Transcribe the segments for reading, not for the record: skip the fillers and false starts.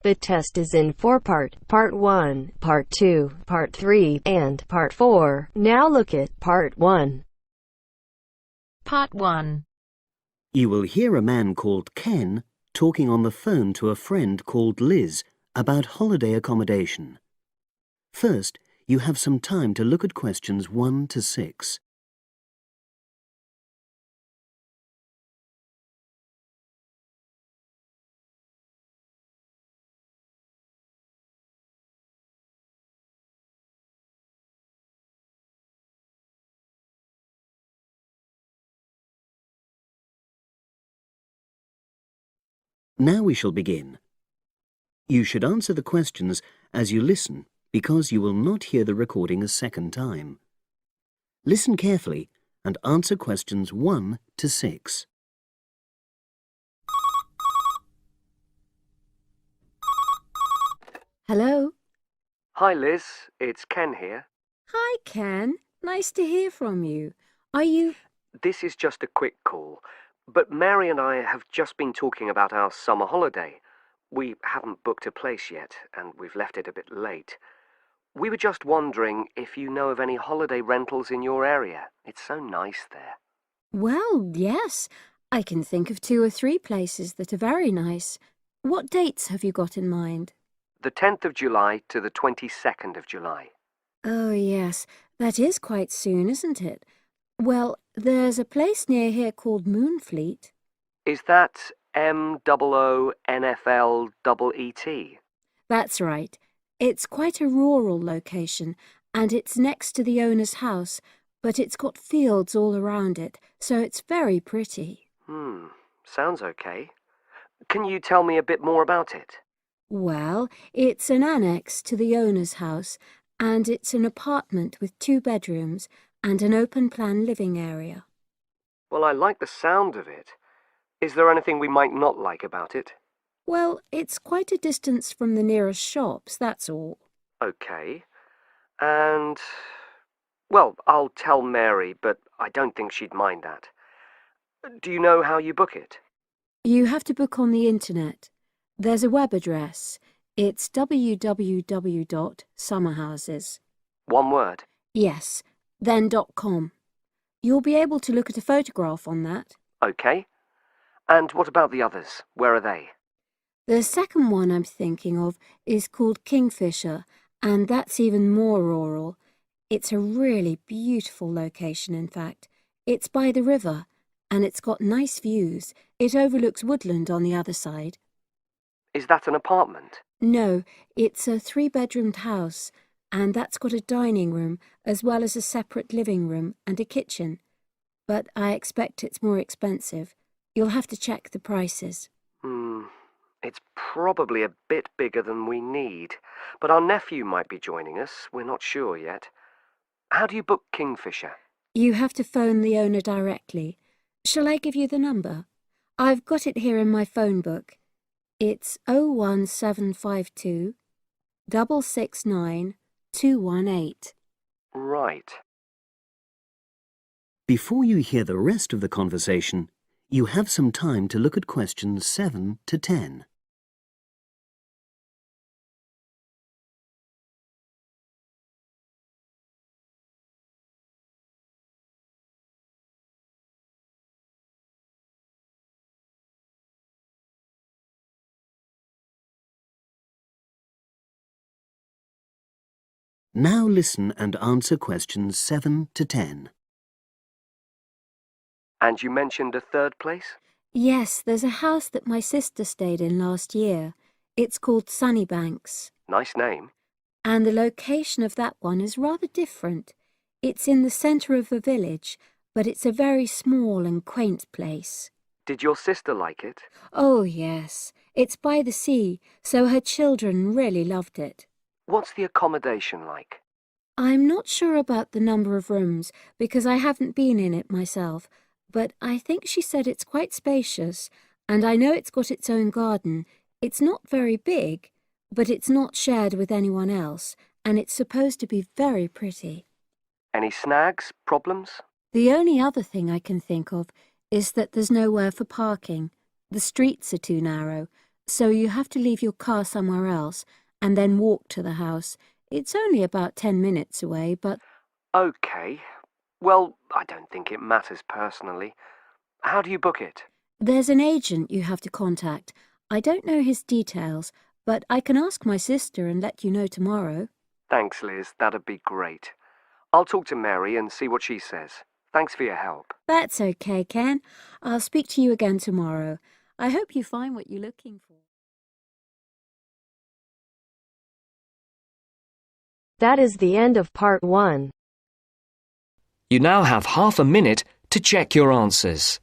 The test is in four-part, Part 1, Part 2, Part 3, and Part 4. Now look at Part 1. Part 1. You will hear a man called Ken talking on the phone to a friend called Liz about holiday accommodation. First, you have some time to look at questions 1 to 6. Now we shall begin. You should answer the questions as you listen because you will not hear the recording a second time. Listen carefully and answer questions 1 to 6. Hello. Hi Liz, it's Ken here. Hi, Ken. Nice to hear from you. Are you... This is just a quick call, but Mary and I have just been talking about our summer holiday. We haven't booked a place yet, and we've left it a bit late. We were just wondering if you know of any holiday rentals in your area. It's so nice there. Well, yes. I can think of 2 or 3 places that are very nice. What dates have you got in mind? The 10th of July to the 22nd of July. Oh, yes. That is quite soon, isn't it? Well, there's a place near here called Moonfleet. Is that MOONFLEET? That's right. It's quite a rural location, and it's next to the owner's house, but it's got fields all around it, so it's very pretty. Sounds okay. Can you tell me a bit more about it? Well, it's an annex to the owner's house, and it's an apartment with 2 bedrooms and an open-plan living area. Well, I like the sound of it. Is there anything we might not like about it? Well, it's quite a distance from the nearest shops, that's all. Okay. And... well, I'll tell Mary, but I don't think she'd mind that. Do you know how you book it? You have to book on the internet. There's a web address. It's www.summerhouses. One word? Yes, then .com. You'll be able to look at a photograph on that. Okay. And what about the others? Where are they? The second one I'm thinking of is called Kingfisher, and that's even more rural. It's a really beautiful location, in fact. It's by the river, and it's got nice views. It overlooks woodland on the other side. Is that an apartment? No, it's a 3-bedroomed house, and that's got a dining room as well as a separate living room and a kitchen. But I expect it's more expensive. You'll have to check the prices. It's probably a bit bigger than we need, but our nephew might be joining us. We're not sure yet. How do you book Kingfisher? You have to phone the owner directly. Shall I give you the number? I've got it here in my phone book. It's 01752 669 218. Right. Before you hear the rest of the conversation, you have some time to look at questions 7 to 10. Now listen and answer questions 7 to 10. And you mentioned a third place? Yes, there's a house that my sister stayed in last year. It's called Sunnybanks. Nice name. And the location of that one is rather different. It's in the centre of a village, but it's a very small and quaint place. Did your sister like it? Oh, yes. It's by the sea, so her children really loved it. What's the accommodation like? I'm not sure about the number of rooms, because I haven't been in it myself, but I think she said it's quite spacious, and I know it's got its own garden. It's not very big, but it's not shared with anyone else, and it's supposed to be very pretty. Any snags, problems? The only other thing I can think of is that there's nowhere for parking. The streets are too narrow, so you have to leave your car somewhere else and then walk to the house. It's only about 10 minutes away, but... OK. Well, I don't think it matters personally. How do you book it? There's an agent you have to contact. I don't know his details, but I can ask my sister and let you know tomorrow. Thanks, Liz. That'd be great. I'll talk to Mary and see what she says. Thanks for your help. That's okay, Ken. I'll speak to you again tomorrow. I hope you find what you're looking for. That is the end of part 1. You now have half a minute to check your answers.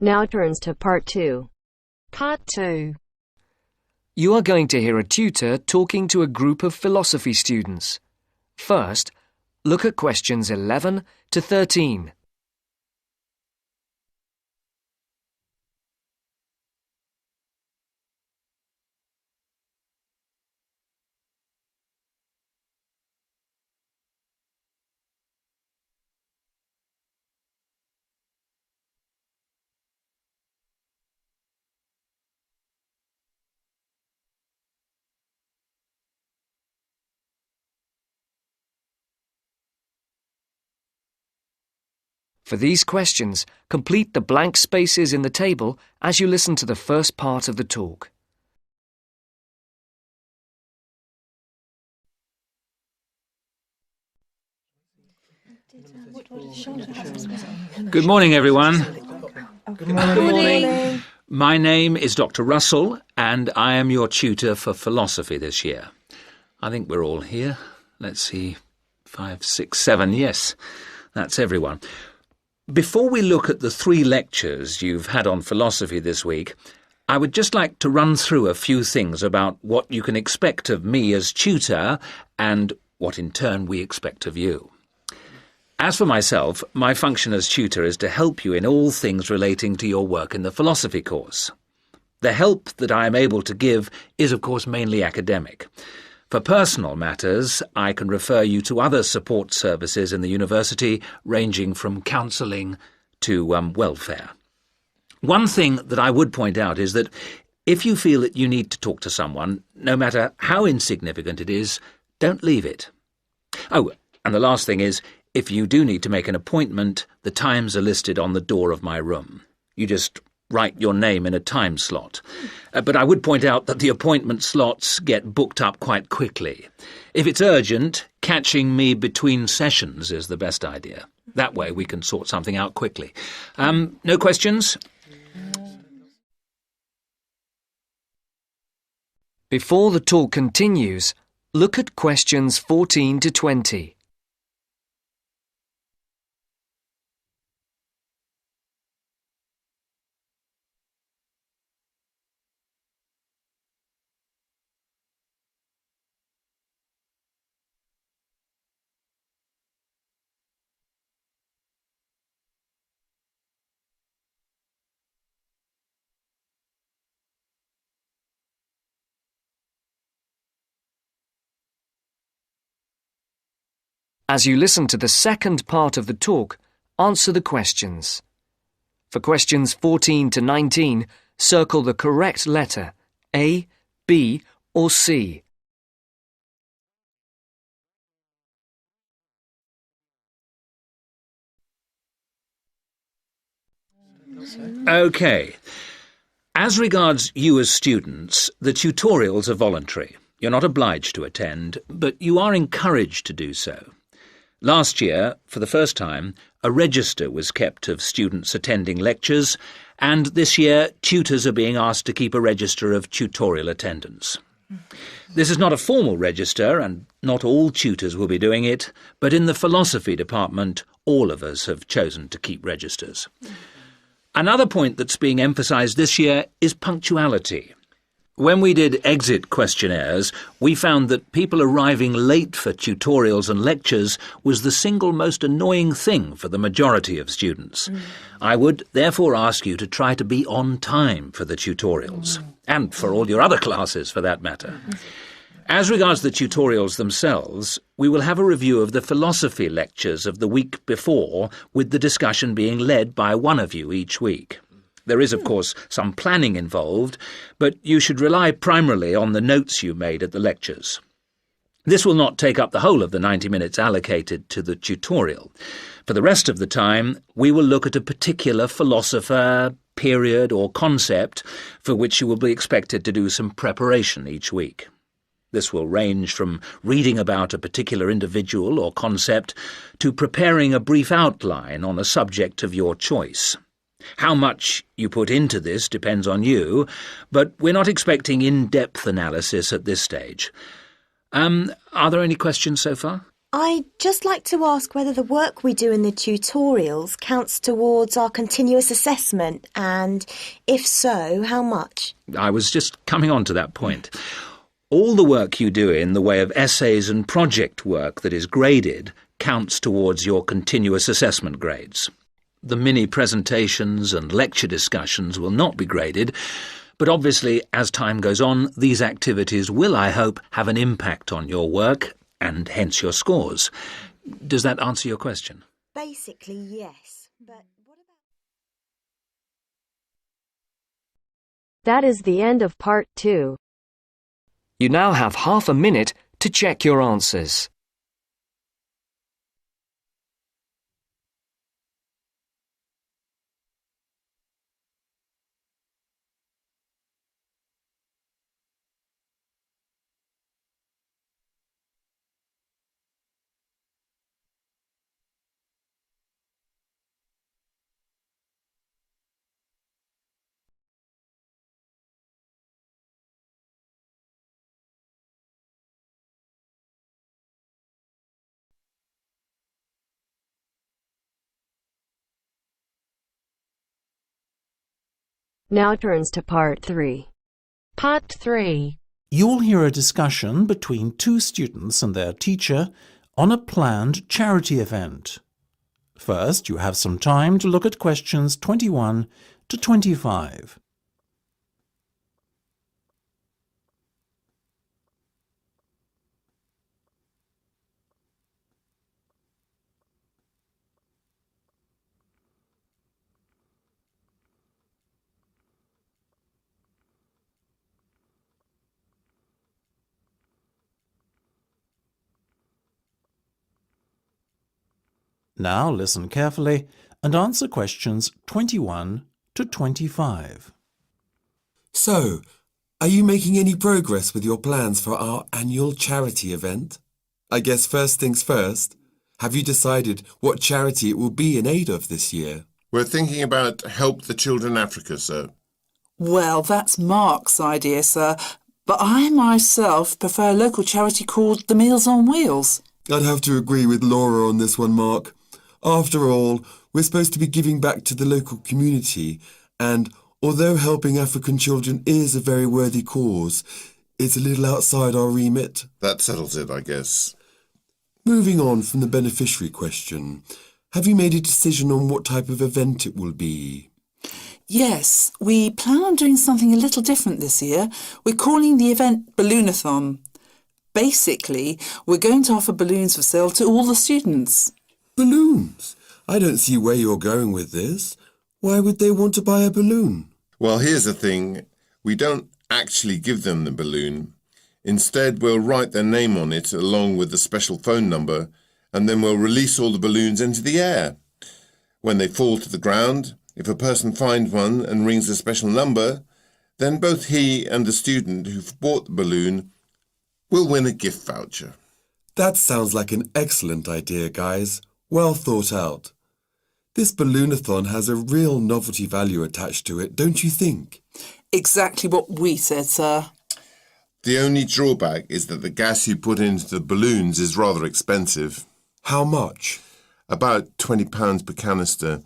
Now turns to part 2. Part 2. You are going to hear a tutor talking to a group of philosophy students. First, look at questions 11 to 13. For these questions, complete the blank spaces in the table as you listen to the first part of the talk. Good morning, everyone. Good morning. My name is Dr. Russell, and I am your tutor for philosophy this year. I think we're all here. Let's see, 5, 6, 7, yes, that's everyone. Before we look at the 3 lectures you've had on philosophy this week, I would just like to run through a few things about what you can expect of me as tutor and what in turn we expect of you. As for myself, my function as tutor is to help you in all things relating to your work in the philosophy course. The help that I am able to give is, of course, mainly academic. For personal matters, I can refer you to other support services in the university, ranging from counselling to welfare. One thing that I would point out is that if you feel that you need to talk to someone, no matter how insignificant it is, don't leave it. Oh, and the last thing is, if you do need to make an appointment, the times are listed on the door of my room. You just write your name in a time slot. But I would point out that the appointment slots get booked up quite quickly. If it's urgent, catching me between sessions is the best idea. That way we can sort something out quickly. No questions? Before the talk continues, look at questions 14 to 20. As you listen to the second part of the talk, answer the questions. For questions 14 to 19, circle the correct letter, A, B, or C. OK. As regards you as students, the tutorials are voluntary. You're not obliged to attend, but you are encouraged to do so. Last year, for the first time, a register was kept of students attending lectures, and this year tutors are being asked to keep a register of tutorial attendance. This is not a formal register, and not all tutors will be doing it, but in the philosophy department, all of us have chosen to keep registers. Another point that's being emphasised this year is punctuality. When we did exit questionnaires, we found that people arriving late for tutorials and lectures was the single most annoying thing for the majority of students. I would therefore ask you to try to be on time for the tutorials, and for all your other classes for that matter. As regards the tutorials themselves, we will have a review of the philosophy lectures of the week before, with the discussion being led by one of you each week. There is, of course, some planning involved, but you should rely primarily on the notes you made at the lectures. This will not take up the whole of the 90 minutes allocated to the tutorial. For the rest of the time, we will look at a particular philosopher, period or concept for which you will be expected to do some preparation each week. This will range from reading about a particular individual or concept to preparing a brief outline on a subject of your choice. How much you put into this depends on you, but we're not expecting in-depth analysis at this stage. Are there any questions so far? I'd just like to ask whether the work we do in the tutorials counts towards our continuous assessment, and if so, how much? I was just coming on to that point. All the work you do in the way of essays and project work that is graded counts towards your continuous assessment grades. The mini presentations and lecture discussions will not be graded, but obviously, as time goes on, these activities will, I hope, have an impact on your work and hence your scores. Does that answer your question? Basically, yes, but what about... That is the end of part 2. You now have half a minute to check your answers. Now turns to part 3. Part 3. You'll hear a discussion between two students and their teacher on a planned charity event. First, you have some time to look at questions 21 to 25. Now listen carefully and answer questions 21 to 25. So, are you making any progress with your plans for our annual charity event? I guess first things first, have you decided what charity it will be in aid of this year? We're thinking about Help the Children Africa, sir. Well, that's Mark's idea, sir, but I myself prefer a local charity called the Meals on Wheels. I'd have to agree with Laura on this one, Mark. After all, we're supposed to be giving back to the local community, and although helping African children is a very worthy cause, it's a little outside our remit. That settles it, I guess. Moving on from the beneficiary question, have you made a decision on what type of event it will be? Yes, we plan on doing something a little different this year. We're calling the event Balloonathon. Basically, we're going to offer balloons for sale to all the students. Balloons? I don't see where you're going with this. Why would they want to buy a balloon? Well, here's the thing. We don't actually give them the balloon. Instead, we'll write their name on it along with the special phone number, and then we'll release all the balloons into the air. When they fall to the ground, if a person finds one and rings a special number, then both he and the student who've bought the balloon will win a gift voucher. That sounds like an excellent idea, guys. Well thought out. This Balloonathon has a real novelty value attached to it, don't you think? Exactly what we said, sir. The only drawback is that the gas you put into the balloons is rather expensive. How much? About £20 per canister,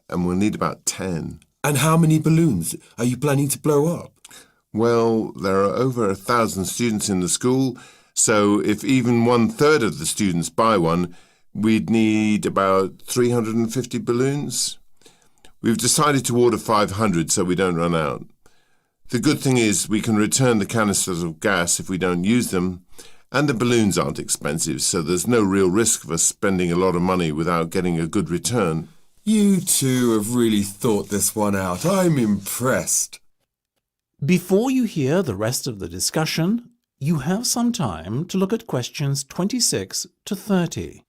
and we'll need about 10. And how many balloons are you planning to blow up? Well, there are over 1,000 students in the school, so if even 1/3 of the students buy one, we'd need about 350 balloons. We've decided to order 500 so we don't run out. The good thing is we can return the canisters of gas if we don't use them, and the balloons aren't expensive, so there's no real risk of us spending a lot of money without getting a good return. You two have really thought this one out. I'm impressed. Before you hear the rest of the discussion, you have some time to look at questions 26 to 30.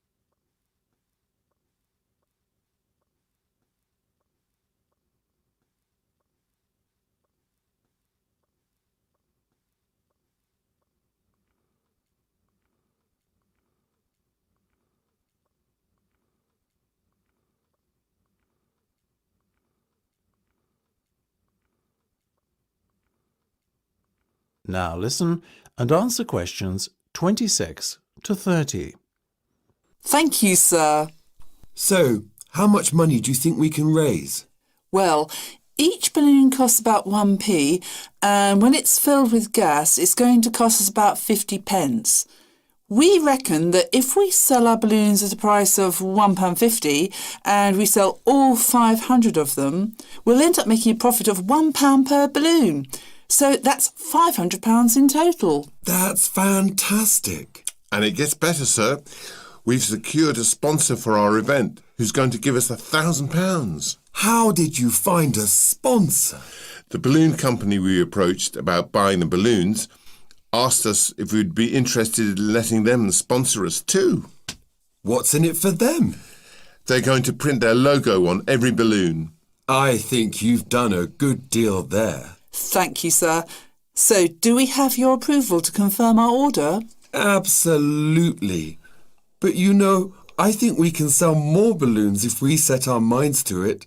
Now listen and answer questions 26 to 30. Thank you, sir. So, how much money do you think we can raise? Well, each balloon costs about 1p, and when it's filled with gas, it's going to cost us about 50 pence. We reckon that if we sell our balloons at a price of £1.50 and we sell all 500 of them, we'll end up making a profit of £1 per balloon. So that's £500 in total. That's fantastic. And it gets better, sir. We've secured a sponsor for our event who's going to give us £1,000. How did you find a sponsor? The balloon company we approached about buying the balloons asked us if we'd be interested in letting them sponsor us too. What's in it for them? They're going to print their logo on every balloon. I think you've done a good deal there. Thank you, sir. So, do we have your approval to confirm our order? Absolutely. But you know, I think we can sell more balloons if we set our minds to it.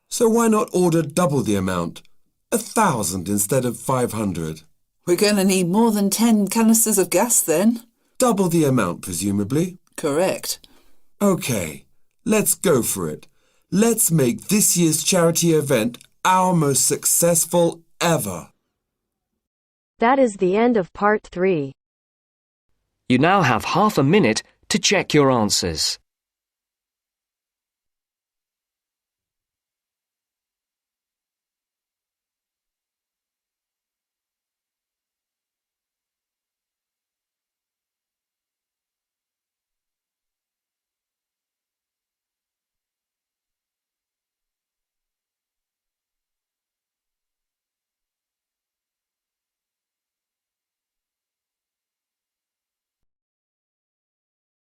So why not order double the amount? 1,000 instead of 500. We're going to need more than 10 canisters of gas then. Double the amount, presumably. Correct. OK, let's go for it. Let's make this year's charity event our most successful ever. That is the end of part 3. You now have half a minute to check your answers.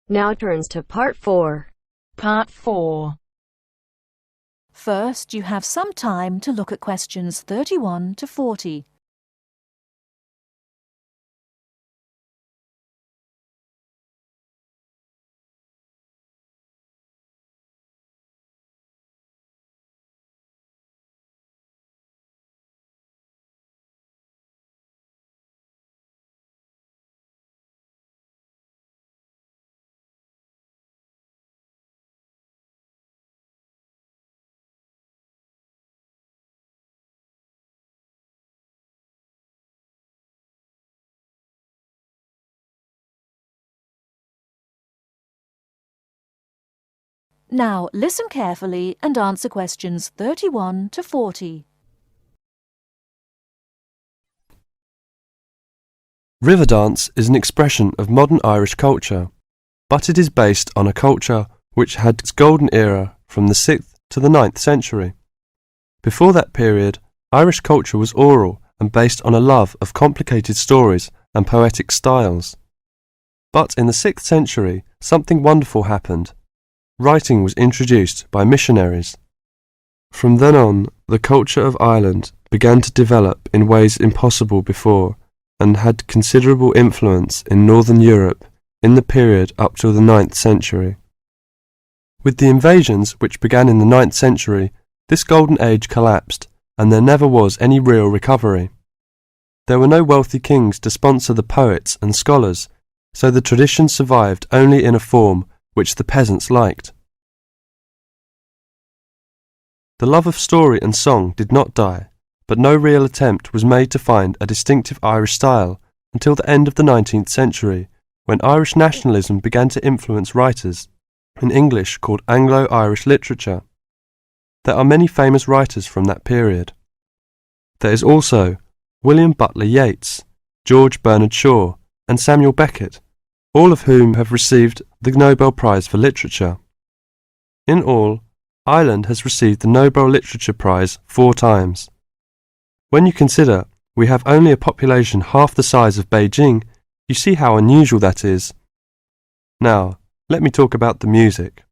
Now turns to part 4. Part 4. First, you have some time to look at questions 31 to 40. Now listen carefully and answer questions 31 to 40. River dance is an expression of modern Irish culture, but it is based on a culture which had its golden era from the 6th to the 9th century. Before that period, Irish culture was oral and based on a love of complicated stories and poetic styles. But in the 6th century, something wonderful happened. Writing was introduced by missionaries. From then on, the culture of Ireland began to develop in ways impossible before and had considerable influence in Northern Europe in the period up till the 9th century. With the invasions which began in the 9th century, this golden age collapsed and there never was any real recovery. There were no wealthy kings to sponsor the poets and scholars, so the tradition survived only in a form which the peasants liked. The love of story and song did not die, but no real attempt was made to find a distinctive Irish style until the end of the 19th century, when Irish nationalism began to influence writers in English called Anglo-Irish literature. There are many famous writers from that period. There is also William Butler Yeats, George Bernard Shaw, and Samuel Beckett, all of whom have received the Nobel Prize for Literature. In all, Ireland has received the Nobel Literature Prize 4 times. When you consider we have only a population half the size of Beijing, you see how unusual that is. Now, let me talk about the music.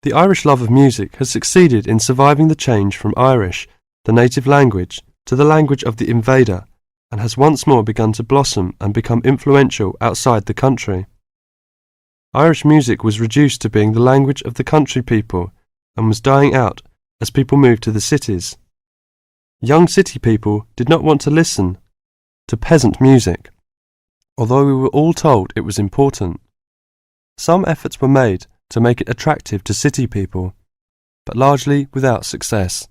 The Irish love of music has succeeded in surviving the change from Irish, the native language, to the language of the invader, and has once more begun to blossom and become influential outside the country. Irish music was reduced to being the language of the country people and was dying out as people moved to the cities. Young city people did not want to listen to peasant music, although we were all told it was important. Some efforts were made to make it attractive to city people, but largely without success.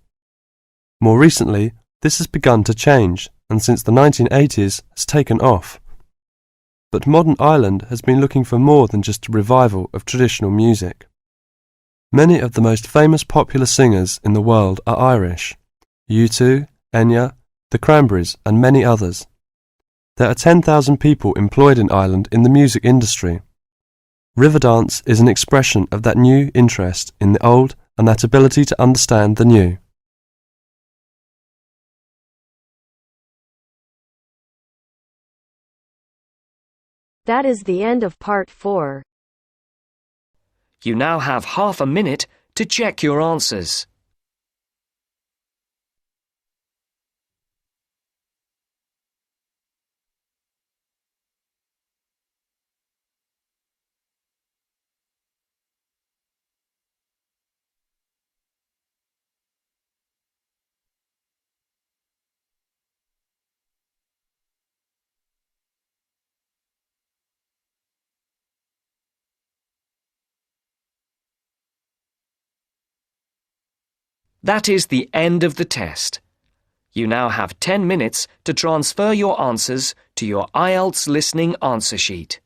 More recently, this has begun to change, and since the 1980s has taken off. But modern Ireland has been looking for more than just a revival of traditional music. Many of the most famous popular singers in the world are Irish: U2, Enya, the Cranberries, and many others. There are 10,000 people employed in Ireland in the music industry. Riverdance is an expression of that new interest in the old and that ability to understand the new. That is the end of part 4. You now have half a minute to check your answers. That is the end of the test. You now have 10 minutes to transfer your answers to your IELTS listening answer sheet.